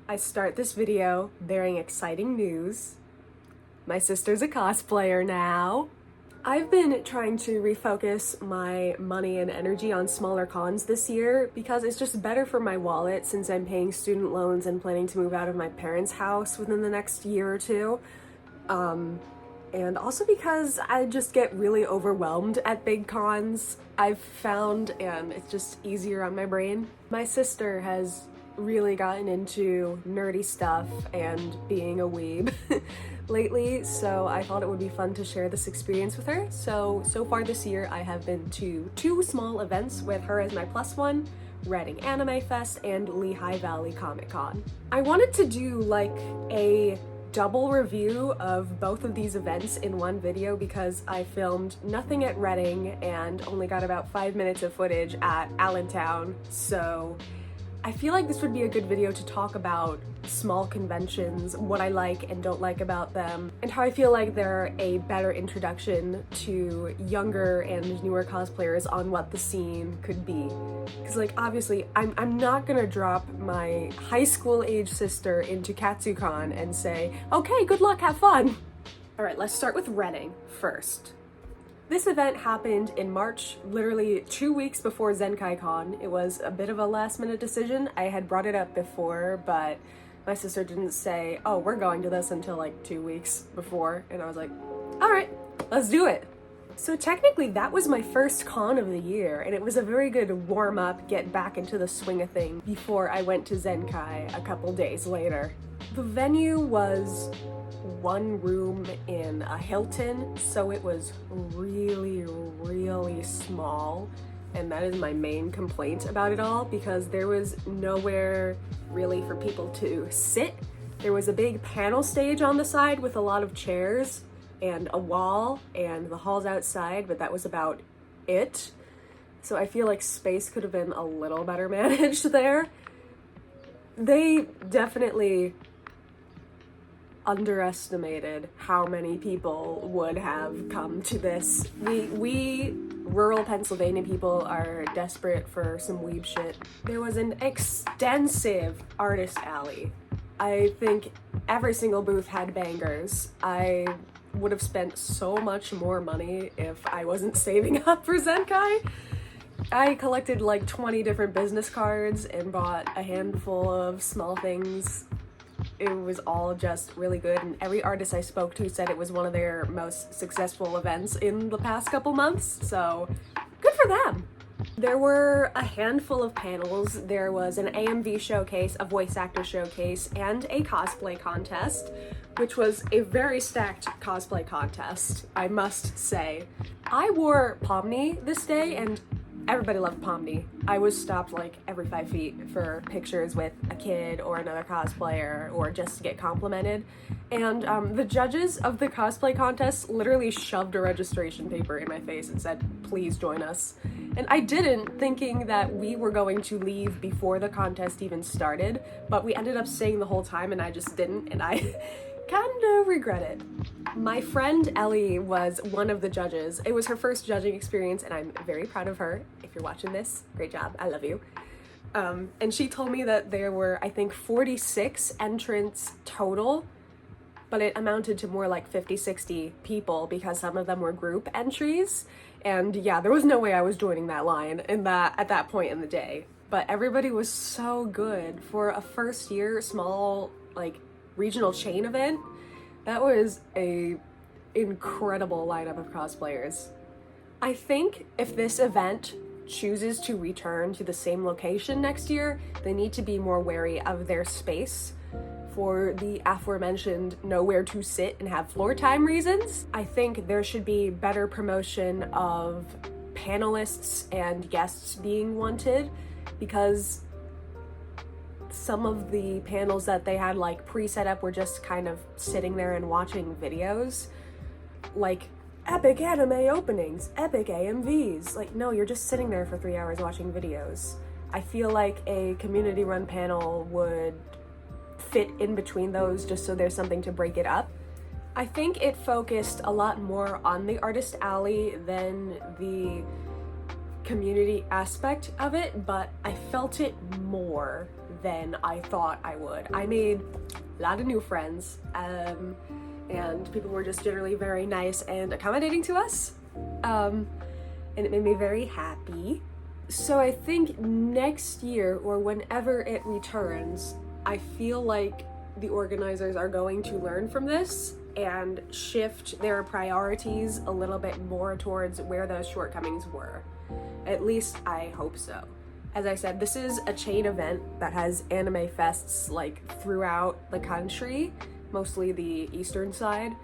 I start this video bearing exciting news. My sister's a cosplayer now. I've been trying to refocus my money and energy on smaller cons this year because it's just better for my wallet since I'm paying student loans and planning to move out of my parents' house within the next year or two. And also because I just get really overwhelmed at big cons, I've found, and it's just easier on my brain. My sister has really gotten into nerdy stuff and being a weeb lately, so I thought it would be fun to share this experience with her. So far this year I have been to 2 small events with her as my plus one, Reading Anime Fest and Lehigh Valley Comic Con. I wanted to do like a double review of both of these events in one video because I filmed nothing at Reading and only got about 5 minutes of footage at Allentown, so I feel like this would be a good video to talk about small conventions, what I like and don't like about them, and how I feel like they're a better introduction to younger and newer cosplayers on what the scene could be. Because like obviously I'm not gonna drop my high school age sister into KatsuCon and say, okay, good luck, have fun. Alright, let's start with Reading first. This event happened in March, literally 2 weeks before ZenkaiCon. It was a bit of a last-minute decision. I had brought it up before, but my sister didn't say, oh, we're going to this until like 2 weeks before. And I was like, all right, let's do it. So technically that was my first con of the year, and it was a very good warm-up, get back into the swing of things before I went to Zenkai a couple days later. The venue was one room in a Hilton, so it was really small, and that is my main complaint about it all because there was nowhere really for people to sit. There was a big panel stage on the side with a lot of chairs and a wall and the halls outside, but that was about it. So I feel like space could have been a little better managed there. They definitely underestimated how many people would have come to this. We rural Pennsylvania people are desperate for some weeb shit. There was an extensive artist alley. I think every single booth had bangers. I would have spent so much more money if I wasn't saving up for Zenkai. I collected like 20 different business cards and bought a handful of small things. It was all just really good, and every artist I spoke to said it was one of their most successful events in the past couple months, so good for them. There were a handful of panels. There was an AMV showcase, a voice actor showcase, and a cosplay contest, which was a very stacked cosplay contest, I must say. I wore Pomni this day, and everybody loved Pomni. I was stopped like every 5 feet for pictures with a kid or another cosplayer or just to get complimented. And the judges of the cosplay contest literally shoved a registration paper in my face and said, please join us. And I didn't, thinking that we were going to leave before the contest even started, but we ended up staying the whole time and I just didn't, and I kind of regret it. My friend Ellie was one of the judges. It was her first judging experience and I'm very proud of her. If you're watching this, great job, I love you. And she told me that there were, I think, 46 entrants total, but it amounted to more like 50-60 people because some of them were group entries. And yeah, there was no way I was joining that line at that point in the day. But everybody was so good for a first year small like regional chain event. That was a incredible lineup of cosplayers. I think if this event chooses to return to the same location next year, they need to be more wary of their space for the aforementioned nowhere to sit and have floor time reasons. I think there should be better promotion of panelists and guests being wanted, because some of the panels that they had like pre-set up were just kind of sitting there and watching videos, like epic anime openings, epic AMVs. Like, no, you're just sitting there for 3 hours watching videos. I feel like a community-run panel would fit in between those just so there's something to break it up. I think it focused a lot more on the artist alley than the community aspect of it, but I felt it more than I thought I would. I made a lot of new friends, and people were just generally very nice and accommodating to us, and it made me very happy. So I think next year, or whenever it returns, I feel like the organizers are going to learn from this and shift their priorities a little bit more towards where those shortcomings were. At least I hope so. As I said, this is a chain event that has anime fests like throughout the country, mostly the eastern side,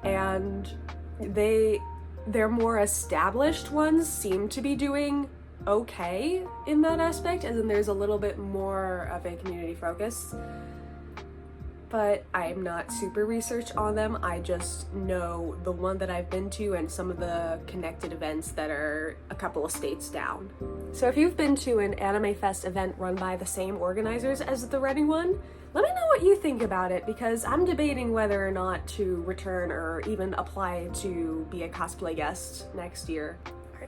and their more established ones seem to be doing okay in that aspect, and then there's a little bit more of a community focus. But I'm not super researched on them. I just know the one that I've been to and some of the connected events that are a couple of states down. So if you've been to an Anime Fest event run by the same organizers as the Reading one, let me know what you think about it, because I'm debating whether or not to return or even apply to be a cosplay guest next year.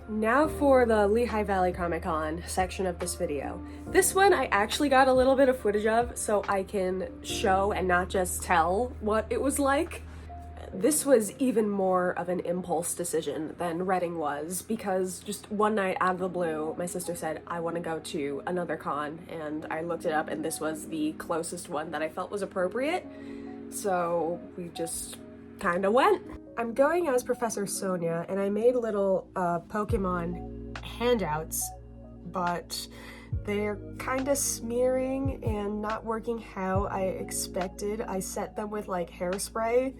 Now for the Lehigh Valley Comic Con section of this video. This one I actually got a little bit of footage of so I can show and not just tell what it was like. This was even more of an impulse decision than Reading was, because just one night out of the blue, my sister said, I want to go to another con, and I looked it up and this was the closest one that I felt was appropriate. So we just kind of went. I'm going as Professor Sonia, and I made little Pokemon handouts, but they're kind of smearing and not working how I expected. I set them with like hairspray,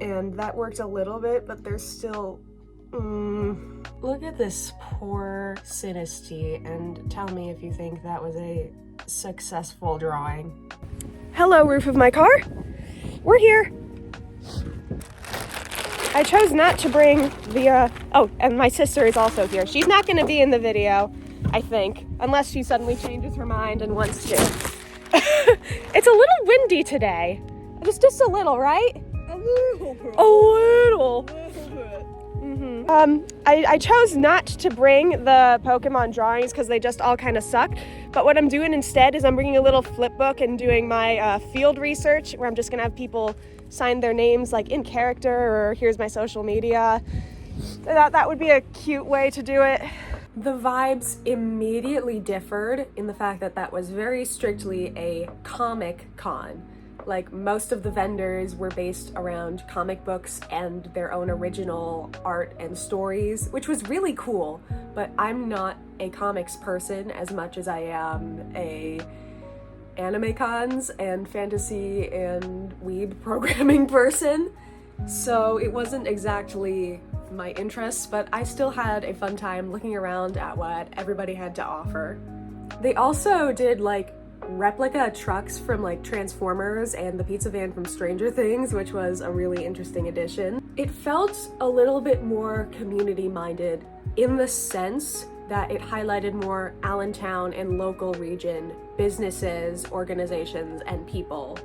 and that worked a little bit, but they're still... Look at this poor Sinisty, and tell me if you think that was a successful drawing. Hello, roof of my car. We're here. I chose not to bring the, oh, and my sister is also here. She's not going to be in the video, I think, unless she suddenly changes her mind and wants to. It's a little windy today. Just a little, right? A little. A little. I chose not to bring the Pokemon drawings because they just all kind of suck. But what I'm doing instead is I'm bringing a little flip book and doing my field research, where I'm just going to have people sign their names like in character, or here's my social media. That would be a cute way to do it. The vibes immediately differed in the fact that that was very strictly a comic con. Like, most of the vendors were based around comic books and their own original art and stories, which was really cool. But I'm not a comics person as much as I am a anime cons and fantasy and weeb programming person. So it wasn't exactly my interests, but I still had a fun time looking around at what everybody had to offer. They also did like replica trucks from like Transformers and the pizza van from Stranger Things, which was a really interesting addition. It felt a little bit more community minded in the sense that it highlighted more Allentown and local region businesses, organizations, and people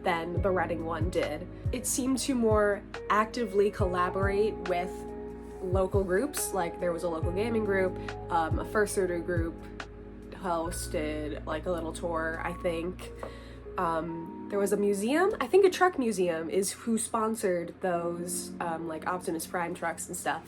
than the Reading one did. It seemed to more actively collaborate with local groups, like there was a local gaming group, a fursuiter group hosted like a little tour, I think. There was a museum, I think a truck museum is who sponsored those like Optimus Prime trucks and stuff.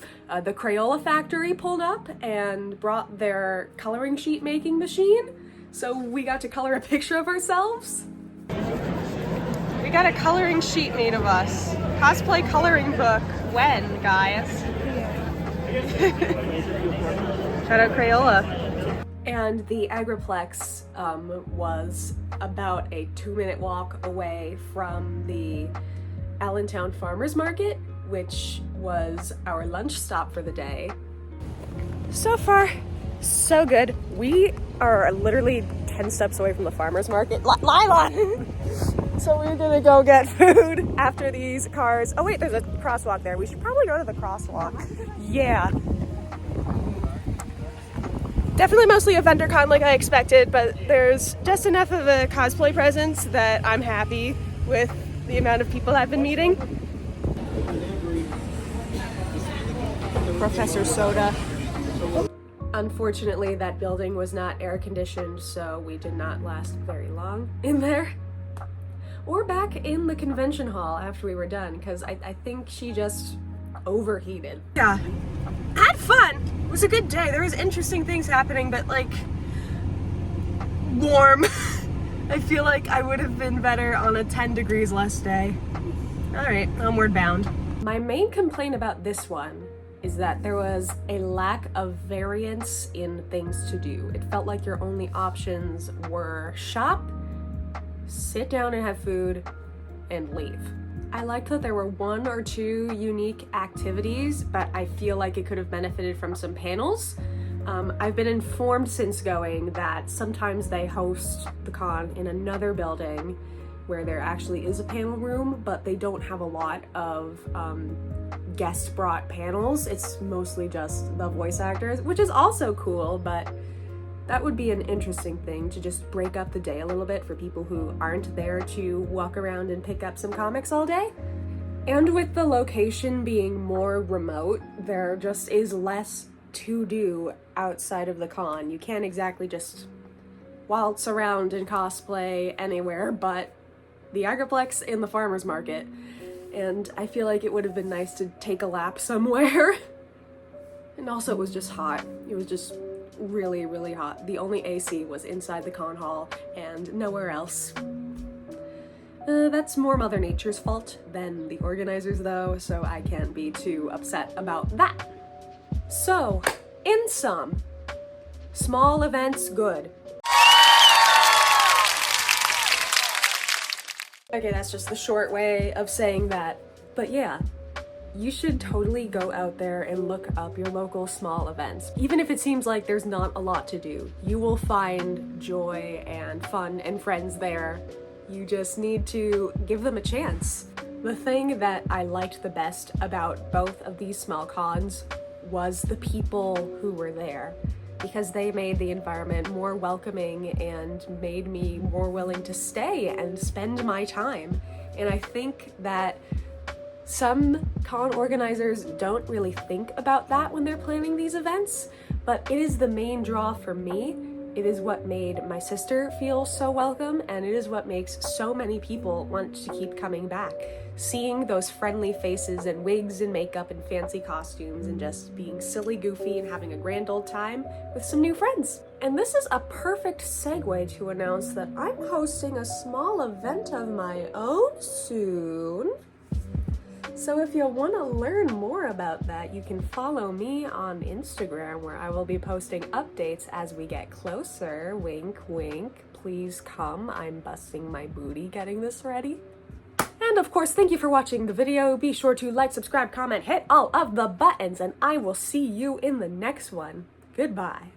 The Crayola factory pulled up and brought their coloring sheet making machine, so we got to color a picture of ourselves. We got a coloring sheet made of us. Cosplay coloring book. When, guys? Shout out Crayola. And the Agriplex was about a 2-minute walk away from the Allentown Farmers Market, which was our lunch stop for the day. So far, so good. We are literally 10 steps away from the farmers market. Lila! So we're gonna go get food after these cars. Oh wait, there's a crosswalk there. We should probably go to the crosswalk. Yeah. Definitely mostly a vendor con like I expected, but there's just enough of a cosplay presence that I'm happy with the amount of people I've been meeting. Professor Soda. Unfortunately, that building was not air conditioned, so we did not last very long in there. Or back in the convention hall after we were done, because I think she just overheated. Yeah, had fun. It was a good day. There was interesting things happening, but like, warm. I feel like I would have been better on a 10 degrees less day. All right, onward bound. My main complaint about this one is that there was a lack of variance in things to do. It felt like your only options were shop, sit down and have food, and leave. I liked that there were 1 or 2 unique activities, but I feel like it could have benefited from some panels. I've been informed since going that sometimes they host the con in another building where there actually is a panel room, but they don't have a lot of guest brought panels. It's mostly just the voice actors, which is also cool, but that would be an interesting thing to just break up the day a little bit for people who aren't there to walk around and pick up some comics all day. And with the location being more remote, there just is less to do outside of the con. You can't exactly just waltz around and cosplay anywhere but the Agriplex and the farmer's market. And I feel like it would have been nice to take a lap somewhere. And also it was just hot. It was just really, really hot. The only AC was inside the con hall and nowhere else. That's more Mother Nature's fault than the organizers though, so I can't be too upset about that. So, in sum, small events good. Okay, that's just the short way of saying that. But yeah, you should totally go out there and look up your local small events. Even if it seems like there's not a lot to do, you will find joy and fun and friends there. You just need to give them a chance. The thing that I liked the best about both of these small cons was the people who were there, because they made the environment more welcoming and made me more willing to stay and spend my time. And I think that some con organizers don't really think about that when they're planning these events, but it is the main draw for me. It is what made my sister feel so welcome, and it is what makes so many people want to keep coming back. Seeing those friendly faces and wigs and makeup and fancy costumes and just being silly goofy and having a grand old time with some new friends. And this is a perfect segue to announce that I'm hosting a small event of my own soon. So if you want to learn more about that, you can follow me on Instagram, where I will be posting updates as we get closer. Wink, wink. Please come. I'm busting my booty getting this ready. And of course, thank you for watching the video. Be sure to like, subscribe, comment, hit all of the buttons, and I will see you in the next one. Goodbye.